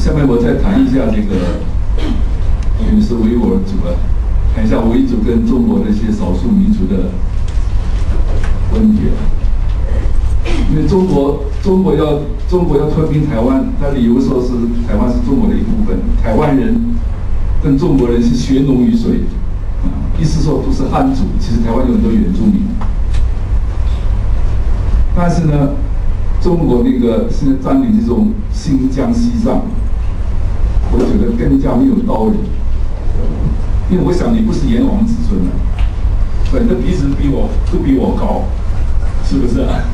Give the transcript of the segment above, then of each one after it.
下面我再谈一下这个，因为是维吾尔族啊，谈一下维族跟中国的一些少数民族的问题啊。因为中国要吞并台湾，他理由说是台湾是中国的一部分，台湾人跟中国人是血浓于水，意思说都是汉族，其实台湾有很多原住民。但是呢，中国那个现在占领这种新疆、西藏，我觉得更加没有道理。因为我想你不是炎黄子孙啊，你的鼻子都比我高，是不是啊？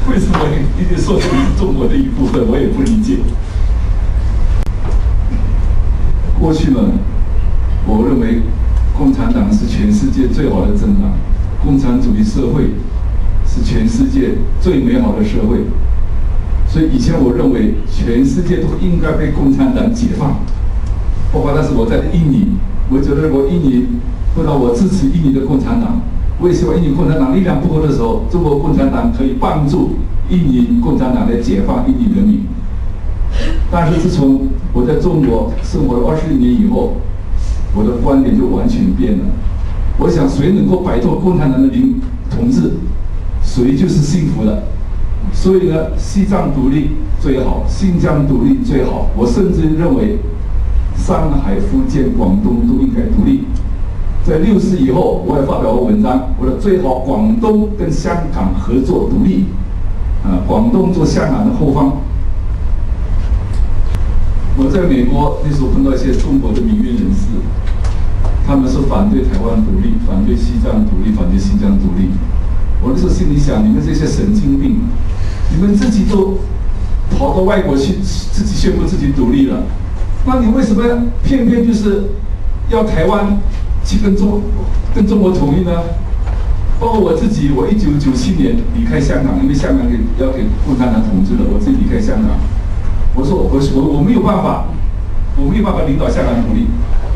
为什么一直说你是中国的一部分？我也不理解。过去呢，我认为共产党是全世界最好的政党，共产主义社会是全世界最美好的社会。所以以前我认为全世界都应该被共产党解放，包括当时我在印尼，我觉得如果印尼或者我支持印尼的共产党，我也希望印尼共产党力量不够的时候，中国共产党可以帮助印尼共产党来解放印尼人民。但是自从我在中国生活了20年以后，我的观点就完全变了。我想谁能够摆脱共产党的统治，谁就是幸福的。所以呢，西藏独立最好，新疆独立最好。我甚至认为，上海、福建、广东都应该独立。在60以后，我也发表过文章，我说最好广东跟香港合作独立，广东做香港的后方。我在美国那时候碰到一些中国的民运人士，他们是反对台湾独立，反对西藏独立，反对新疆独立。我那时候心里想，你们这些神经病，你们自己都跑到外国去，自己宣布自己独立了，那你为什么偏偏就是要台湾去跟中国统一呢？包括我自己，我1997年离开香港，因为香港要给共产党统治了，我自己离开香港。我说我没有办法，我没有办法领导香港独立，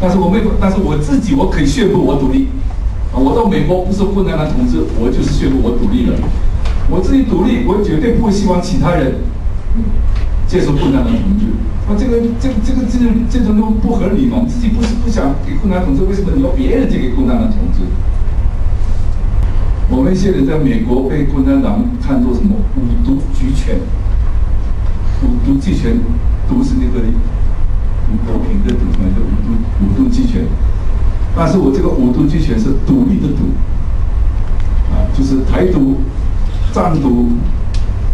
但是我自己我可以宣布我独立。我到美国不受共产党统治，我就是宣布我独立了。我自己独立，我绝对不会希望其他人接受共产党统治。这种都不合理嘛？你自己不想给共产党统治，为什么你要别人去给共产党统治？我们一些人在美国被共产党看作什么五毒俱全，五毒俱全，毒是那个毒品的毒嘛，叫五毒俱全。但是我这个五毒俱全是独立的独，就是台独、藏独、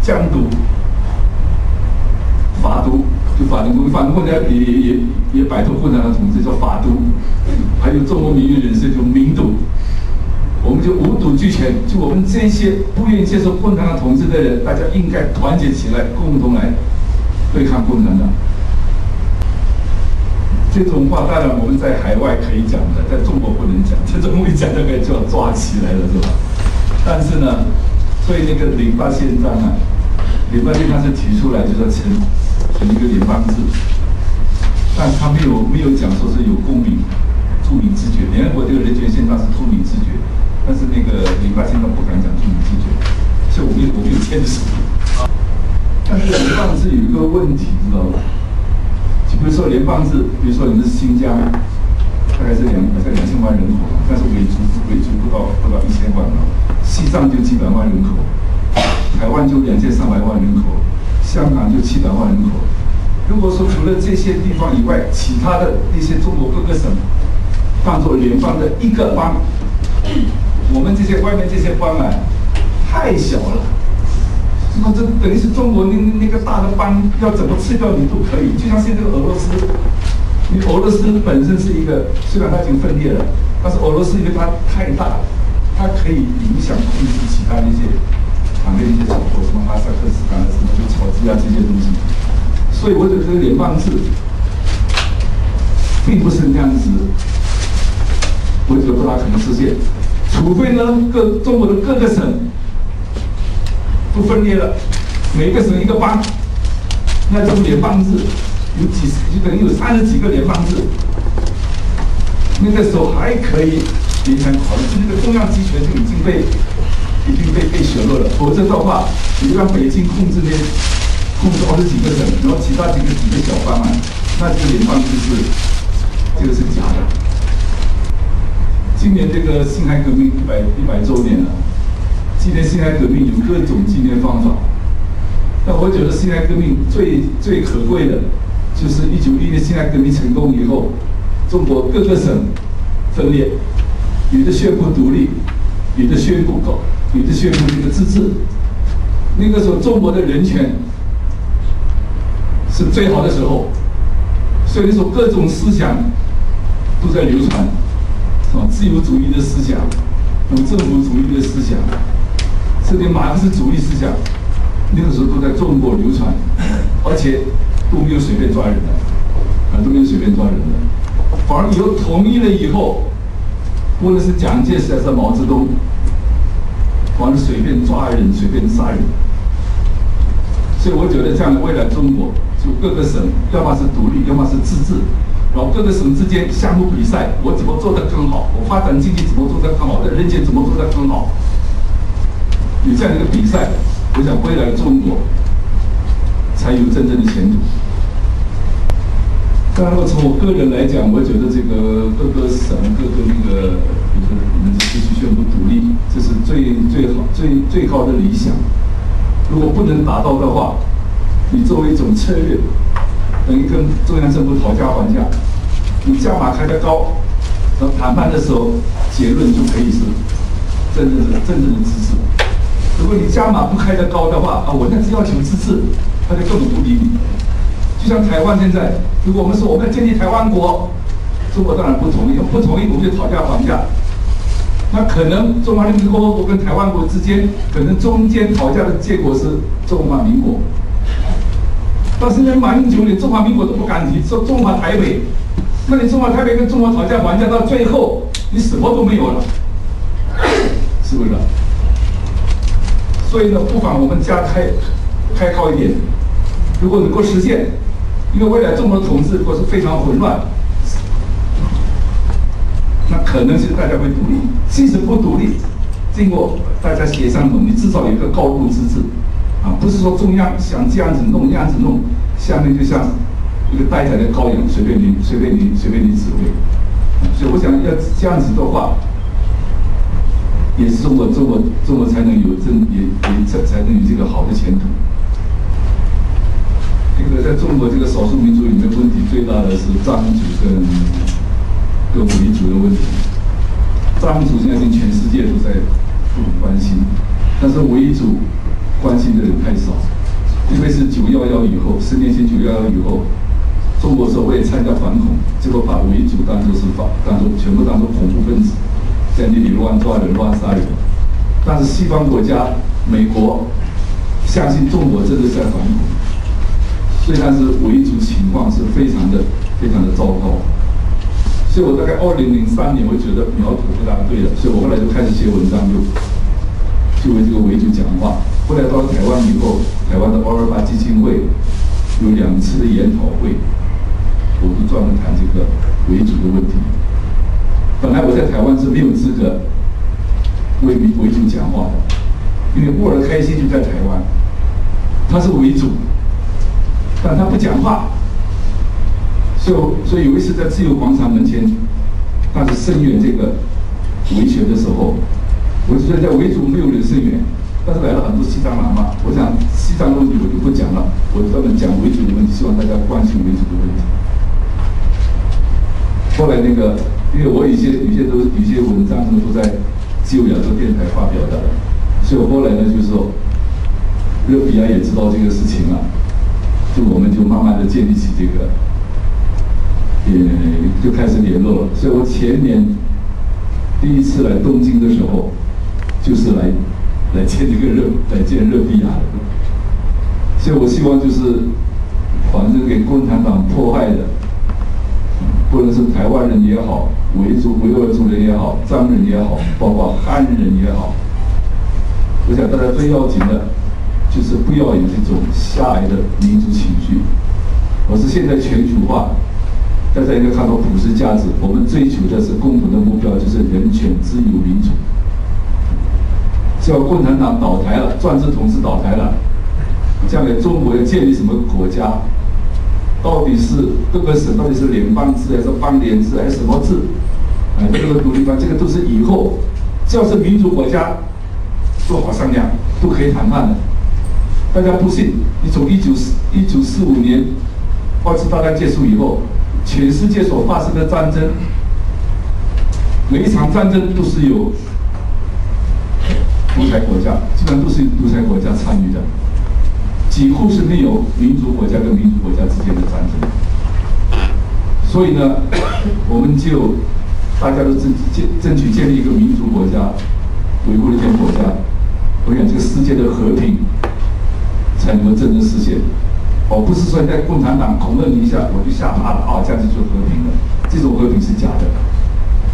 疆独、法独，就法轮功也摆脱共产党统治，叫法独。还有中国民运人士就民独，我们就五毒俱全，就我们这些不愿意接受共产党统治的人，大家应该团结起来，共同来对抗共产党。这种话当然我们在海外可以讲的，在中国不能讲，这种一讲大概就要抓起来了，是吧？但是呢，所以那个08宪章啊，08宪章是提出来就是成一个联邦制，但他没有讲说是有公民住民自决。联合国这个人权宪章是住民自决，但是那个08宪章不敢讲住民自决，所以我没有签署。但是联邦制有一个问题，知道吧？比如说联邦制，比如说你们新疆大概是2000万人口，但是维族不到1000万了，西藏就几百万人口，台湾就2300万人口，香港就700万人口。如果说除了这些地方以外，其他的那些中国各个省当做联邦的一个邦，我们这些外面这些邦啊太小了。那这等于是中国那个大的邦要怎么吃掉你都可以，就像现在的俄罗斯，你俄罗斯本身是一个，虽然它已经分裂了，但是俄罗斯因为它太大了，它可以影响控制其他那些旁边那些小国，什么哈萨克斯坦啊，什么就乔治亚这些东西。所以我觉得这个联邦制并不是那样子，我觉得不大可能实现，除非呢中国的各个省都分裂了，每个省一个邦，那这种联邦制就等于有30几个联邦制，那个时候还可以勉强考虑，那个中央集权就已经被削弱了。否则的话，你就让北京控制20几个省，然后其他几个小邦啊，那这个联邦制这个是假的。今年这个辛亥革命100周年了，纪念辛亥革命有各种纪念方法。但我觉得辛亥革命最可贵的，就是1911年辛亥革命成功以后，中国各个省分裂，有的宣布独立，有的宣布这个自治。那个时候中国的人权是最好的时候，所以那时候各种思想都在流传，自由主义的思想，政府主义的思想，甚至马克思主义思想。那个时候都在中国流传，而且都没有随便抓人的，都没有随便抓人的。反而以后统一了以后，无论是蒋介石还是毛泽东，反而随便抓人、随便杀人。所以我觉得这样的未来中国，就各个省要么是独立，要么是自治，然后各个省之间相互比赛，我怎么做得更好，我发展经济怎么做得更好，人权怎么做得更好，有这样的一个比赛。我想未来中国才有真正的前途。当然，从我个人来讲，我觉得这个各个省、各个那个，就是我们必须宣布独立，这是最高的理想。如果不能达到的话，你作为一种策略，等于跟中央政府讨价还价，你价码开得高，然后谈判的时候结论就可以是真正的支持。如果你价码不开得高的话，我那是要求自治，他就根本不理你。就像台湾现在，如果我们说我们要建立台湾国，中国当然不同意，不同意我们就讨价还价。那可能中华人民共和国跟台湾国之间，可能中间讨价的结果是中华民国。但是呢，马英九连中华民国都不敢提，说中华台北，那你中华台北跟中国讨价还价，到最后你什么都没有了，是不是？所以呢，不妨我们家开高一点，如果能够实现，因为未来中国的统治如果是非常混乱，那可能是大家会独立。即使不独立，经过大家协商你至少有一个高度自治，不是说中央想这样子弄那样子弄，下面就像一个待宰的羔羊，随便你指挥。所以我想要这样子的话。也是中国才能有才能有这个好的前途。这个在中国这个少数民族里面，问题最大的是藏族跟维族的问题。藏族相信全世界都在不关心，但是维族关心的人太少。因为是911以后，10年前911以后，中国说我也参加反恐，结果把维族全部当作恐怖分子。在那里乱抓人、乱杀人，但是西方国家、美国相信中国真的在反恐，所以但是维族情况是非常的糟糕。所以我大概2003年，我觉得苗头不大对了，所以我后来就开始写文章，就为这个维族讲话。后来到了台湾以后，台湾的228基金会有2次的研讨会，我都专门谈这个维族的问题。本来我在台湾是没有资格为维族讲话的，因为沃尔开西就在台湾，他是维族，但他不讲话，所以有一次在自由广场门前，当时声援这个维权的时候，我觉得在维族没有人声援，但是来了很多西藏喇嘛，我想西藏的问题我就不讲了，我专门讲维族的问题，希望大家关心维族的问题。后来那个。因为我有些文章都在自由亚洲电台发表的，所以我后来呢就是说，热比亚也知道这个事情了，我们就慢慢的建立起这个，就开始联络了。所以我前年第一次来东京的时候，就是来见热比亚的。所以我希望就是，反正给共产党迫害的。不论是台湾人也好，维吾尔族人也好，藏人也好，包括汉人也好，我想大家最要紧的，就是不要有这种狭隘的民族情绪。我是现在全球化，大家应该看到普世价值，我们追求的是共同的目标，就是人权、自由、民主。只要共产党倒台了，专制统治倒台了，将来中国要建立什么国家，到底是各个省到底是联邦制还是邦联制还是什么制？这个独立邦，这个都是以后只要是民主国家都好商量，都可以谈判的。大家不信，你从1945年2次大战结束以后，全世界所发生的战争，每一场战争都是有独裁国家，基本上都是独裁国家参与的，几乎是没有民主国家跟民主国家之间的战争。所以呢，我们就大家都争取建立一个民主国家，维护一个国家，我想这个世界的和平才能够真正实现。不是说在共产党恐吓你一下，我就吓怕了这样就和平了，这种和平是假的。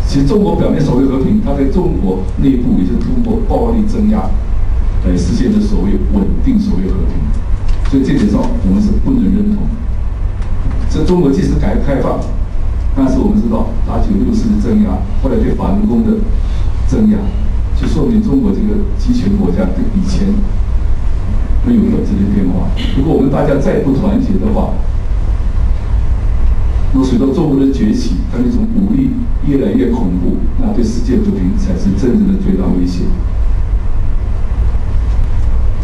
其实中国表面所谓和平，它在中国内部也是通过暴力镇压来实现的所谓稳定，所谓和平。所以这点上我们是不能认同。这中国即使改革开放，但是我们知道打964的镇压，后来对法轮功的镇压，就说明中国这个集权国家跟以前没有本质的变化。如果我们大家再不团结的话，那随着中国的崛起，它那种武力越来越恐怖，那对世界和平才是真正的最大威胁。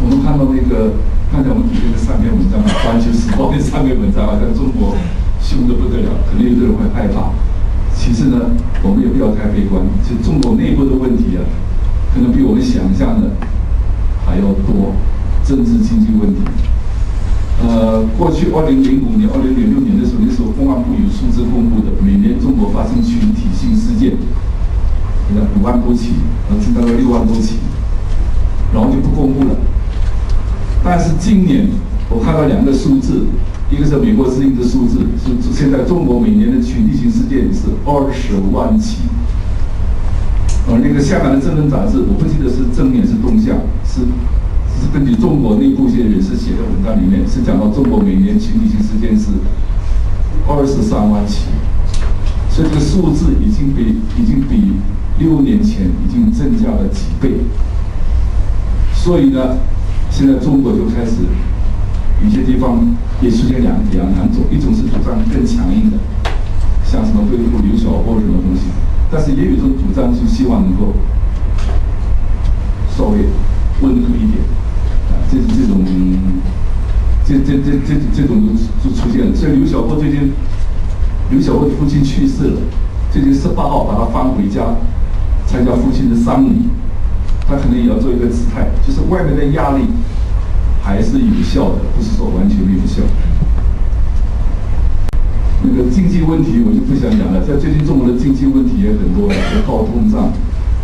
我们看到刚才我们读的3篇文章，《环球时报》那3篇文章好像中国凶得不得了，可能有的人会害怕。其实呢，我们也不要太悲观。其实中国内部的问题可能比我们想象的还要多，政治经济问题。过去2005年、2006年的时候，那时候公安部有数字公布的，每年中国发生群体性事件，5万多起，增到了6万多起，然后就不公布了。但是今年我看到2个数字，一个是美国之音的数字，是现在中国每年的群体性事件是20万起。那个香港的政论杂志，我不记得是正面是动向，是根据中国内部一些人士写的文章里面，是讲到中国每年群体性事件是23万起，所以这个数字已经比6年前已经增加了几倍。所以呢，现在中国就开始有些地方也出现两种，一种是主张更强硬的，像什么对付刘晓波什么东西，但是也有一种主张是希望能够稍微温和一点。这种就出现了。所以刘晓波的父亲去世了，最近18号把他放回家参加父亲的丧礼，他可能也要做一个姿态，就是外面的压力还是有效的，不是说完全没有效。那个经济问题我就不想讲了，在最近中国的经济问题也很多，高通胀，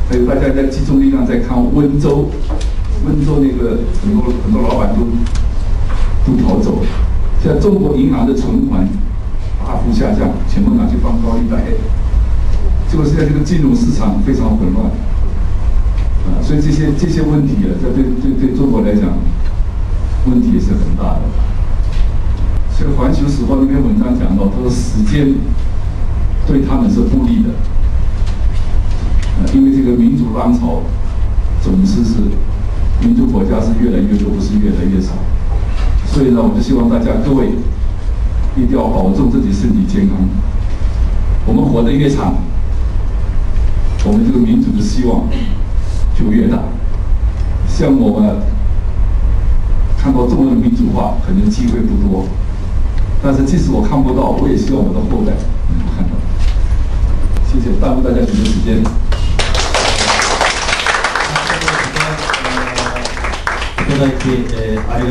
还有大家在集中力量在看温州那个很多老板都逃走了。现在中国银行的存款大幅下降，全部拿去放高利贷，结果现在这个金融市场非常混乱，所以这些问题对中国来讲，问题也是很大的。所以《环球时报》那篇文章讲到，他说时间对他们是不利的，因为这个民主浪潮总是民主国家是越来越多，不是越来越少。所以呢，我就希望大家各位一定要保重自己身体健康。我们活得越长，我们这个民主的希望就越大。像我们看到中国的民主化，可能机会不多，但是即使我看不到，我也希望我的后代能够看到。谢谢，耽误大家许多时间。いただいてありがとう。